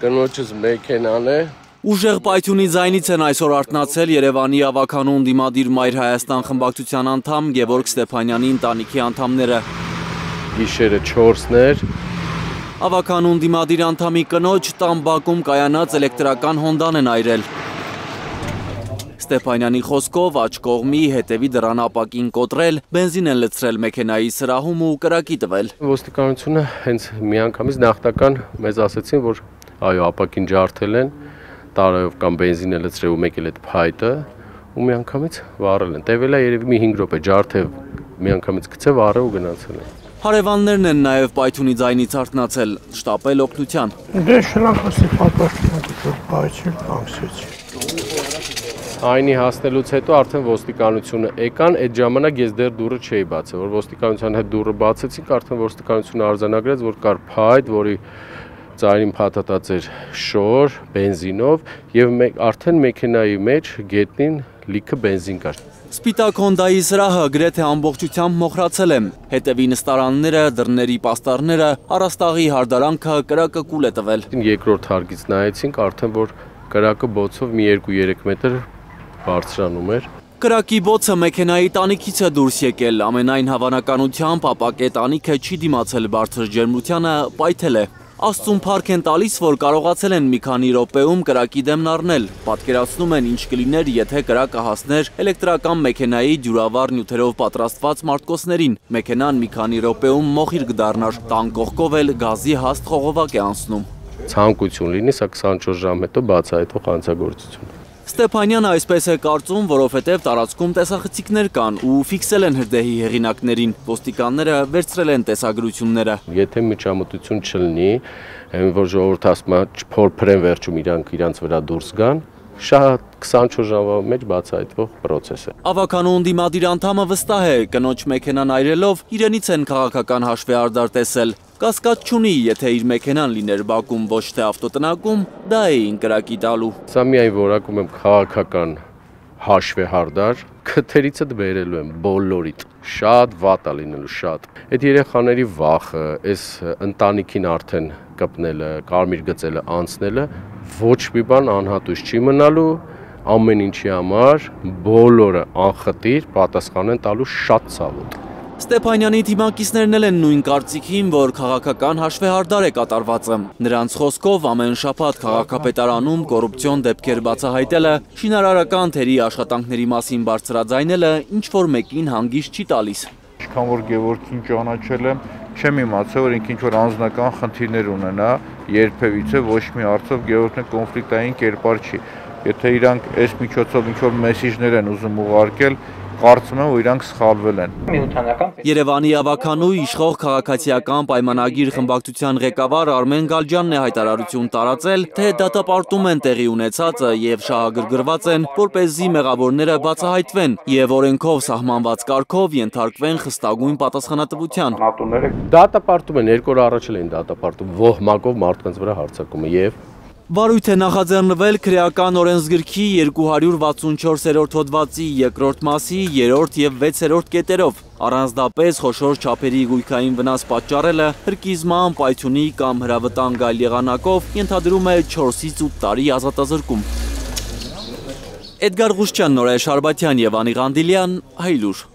կնոջս մեքենան է։ Ուժեղ պայթյունի ձայնից են այսօր արթնացել Երևանի ավականու ընդդիմադիր Մայր Հայաստան խմբակցության անդամ Գևորգ Ստեփանյանի ընտանիքի անդամները։ Գիշերը 4-ն էր։ Ավականու ընդդիմադիր անդամի կնոջ տան բակում կայանած էլեկտրական հոնդան են այրել։ Ստեփանյանի խոսքով աջ կողմի հետևի դռան ապակին կոտրել, բենզին են լցրել մեքենայի սրահում ու կրակի տվել։ Ոստիկանությունը հենց միանգամից նախնական մեզ ասեցին, որ այո, ապակին ջարդել են, տարայով կամ բենզին է լցրել ու մեկ էլ այդ փայտը ու միանգամից վառել են։ Տևել է երևի մի 5 րոպե, ջարդել, միանգամից գցել, վառել ու գնացել են։ Հարևաններն են նաև պայթյունի ձայնից արթնացել, շտապել օգնության։ Դե շնորհակալություն պատասխանատու բայչի ամսեցի։ Այնի հասնելուց հետո արդեն ոստիկանությունը եկան, այդ ժամանակ ես դեռ դուռը չէի բացել, որ ոստիկանության հետ դուռը բացեցինք, արդեն ոստիկանությունը արձանագրեց, որ կար փայտ, որի ծայրին փաթաթած էր շոր, բենզինով եւ արդեն մեքենայի մեջ գետնին լիքը բենզին կար։ Սպիտակ հոնդայի սրահը գրեթե ամբողջությամբ մոխրացել է, հետևի նստարանները, դռների պաստառները, առաստաղի հարդարանքը կրակը կուլ է տվել։ Երկրորդ հարկից նայեցինք, արդեն որ կրակը բոցով մի 2-3 մետր բարձրանում էր։ Կրակի բոցը մեքենայի տանիքից է դուրս եկել, ամենայն հավանականությամբ ապակե տանիքը չի դիմացել բարձր ջերմությանը, պայթել է։ Աստծուն փառք են տալիս, որ կարողացել են մի քանի րոպեում կրակի դեմն առնել, պատկերացնում են ինչ կլիներ, եթե կրակը հասներ էլեկտրական մեքենայի դյուրավառ նյութերով պատրաստված մարտկոցներին, մեքենան մի քանի րոպեում մոխիր կդառնար, տան կողքով էլ գազի հաստ խողովակ է անցնում։ Ցանկություն լինի, սա 24 ժամ հետո բացահայտվող հանցագործություն։ Ստեփանյանը այսպես է կարծում, որովհետև տարածքում տեսախցիկներ կան ու ֆիքսել են հրդեհի հեղինակներին, ոստիկանները վերցրել են տեսագրությունները։ Եթե միջամտություն չլինի, որ ժողովուրդը ասում է չփորփրեն վերջում իրանց վրա դուրս գան, շատ 24 ժամվա մեջ բացահայտվող process է։ Ավականու ընդդիմադիր անդամը վստահ է, կնոջ մեքենան այրելով իրենից են քաղաքական հաշվեհարդար տեսել։ Կասկած չունի, եթե իր մեքենան լիներ բակում, ոչ թե ավտոտնակում, դա էին կրակի տալու։ Սա միայն որակում եմ քաղաքական հաշվեհարդար, քթերիցը դբերելու եմ բոլորիդ, շատ վատ է լինելու, շատ։ Այդ երեխաների վախը, այս ընտանիքին արդեն կպնելը, կարմիր գծելը, անցնելը, ոչ մի բան անհատույց չի մնալու, ամեն ինչի համար բոլորը անխտիր պատասխան են տալու շատ ցավոտ։ Ստեփանյանի թիմակիցներն էլ են նույն կարծիքին, որ քաղաքական հաշվեհարդար է կատարվածը։ Նրանց խոսքով ամեն շաբաթ քաղաքապետարանում կոռուպցիոն դեպքեր բացահայտելը, շինարարական թերի աշխատանքների մասին բարձրաձայնելը ինչ-որ մեկին հանգիստ չի տալիս։ Ինչքան որ Գևորգին ճանաչել եմ, չեմ իմացել, որ ինքը ինչ-որ անձնական խնդիրներ ունենա, երբևիցե ոչ մի հարցով Գևորգն կոնֆլիկտային կերպար չի։ Եթե իրանք այս միջոցով ինչ-որ մեսիջներ են ուզում ուղարկել, կարծում եմ, որ իրանք սխալվել են։ Երևանի ավականու իշխող քաղաքացիական պայմանագիր խմբակցության ղեկավար Արմեն Գալջյանն է հայտարարություն տարածել, թե դատապարտում են տեղի ունեցածը եւ շահագրգռված են, որպեսզի մեղավորները բացահայտվեն եւ օրենքով սահմանված կարգով ենթարկվեն խստագույն պատասխանատվության։ Դատապարտում են, 2 օր առաջ էին դատապարտում, ոհմակով մարդկանց վրա հարձակումը եւ Վարույթ է նախաձեռնվել քրեական օրենսգրքի 264-րդ հոդվածի 2-րդ մասի 3-րդ եւ 6-րդ կետերով։ Առանձնապես խոշոր չափերի գույքային վնաս պատճառելը հրկիզման, պայթյունի կամ հրավտանգ այլ եղանակով ենթադրում է 4-ից 8 տարի ազատազրկում։ Էդգար Ղուշչյան, Նորայր Շարբաթյան եւ Անի Ղանդիլյան, Հայլուր։